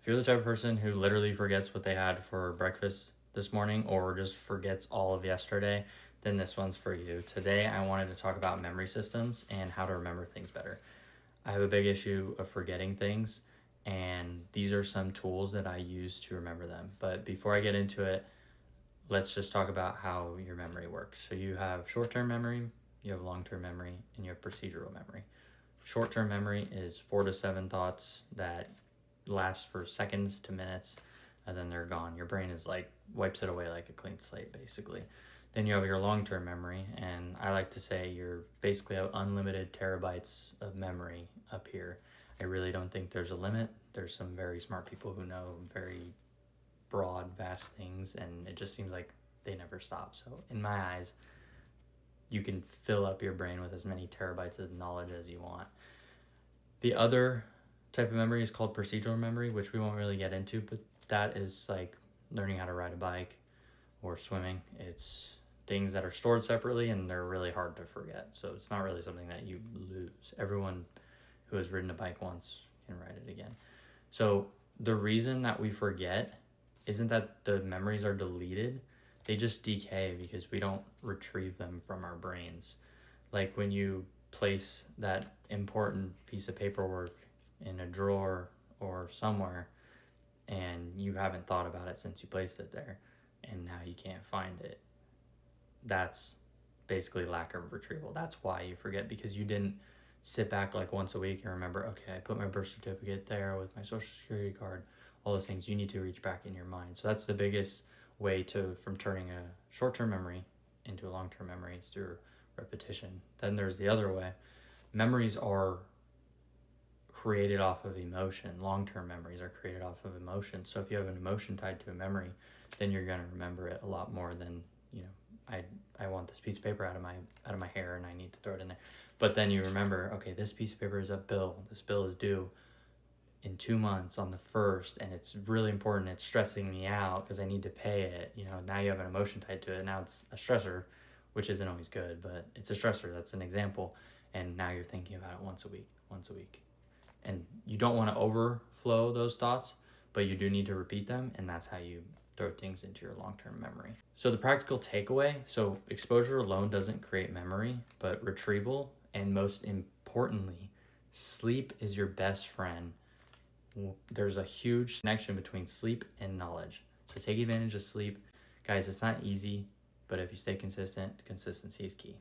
If you're the type of person who literally forgets what they had for breakfast this morning or just forgets all of yesterday, then this one's for you. Today, I wanted to talk about memory systems and how to remember things better. I have a big issue of forgetting things, and these are some tools that I use to remember them. But before I get into it, let's just talk about how your memory works. So you have short-term memory, you have long-term memory, and you have procedural memory. Short-term memory is 4 to 7 thoughts that last for seconds to minutes, and then they're gone. Your brain is like wipes it away like a clean slate, basically. Then you have your long-term memory, and I like to say you're basically have unlimited terabytes of memory up here. I really don't think there's a limit. There's some very smart people who know very broad, vast things, and it just seems like they never stop. So in my eyes, you can fill up your brain with as many terabytes of knowledge as you want. The other type of memory is called procedural memory, which we won't really get into, but that is like learning how to ride a bike or swimming. It's things that are stored separately and they're really hard to forget. So it's not really something that you lose. Everyone who has ridden a bike once can ride it again. So the reason that we forget isn't that the memories are deleted, they just decay because we don't retrieve them from our brains. Like when you place that important piece of paperwork in a drawer or somewhere and you haven't thought about it since you placed it there and now you can't find it, that's basically lack of retrieval. That's why you forget, because you didn't sit back like once a week and remember, okay, I put my birth certificate there with my social security card, all those things. You need to reach back in your mind. So that's the biggest way to from turning a short-term memory into a long-term memory is through repetition. Then there's the other way. Memories are created off of emotion. Long-term memories are created off of emotion. So if you have an emotion tied to a memory, then you're going to remember it a lot more than, you know, I want this piece of paper out of my hair and I need to throw it in there. But then you remember, okay, this piece of paper is a bill. This bill is due in 2 months on the 1st, and it's really important. It's stressing me out because I need to pay it. You know, now you have an emotion tied to it. Now it's a stressor, which isn't always good, but it's a stressor. That's an example. And now you're thinking about it once a week. And you don't want to overflow those thoughts, but you do need to repeat them, and that's how you throw things into your long-term memory. So the practical takeaway, so exposure alone doesn't create memory, but retrieval, and most importantly, sleep is your best friend. There's a huge connection between sleep and knowledge. So take advantage of sleep. Guys, it's not easy, but if you stay consistent, consistency is key.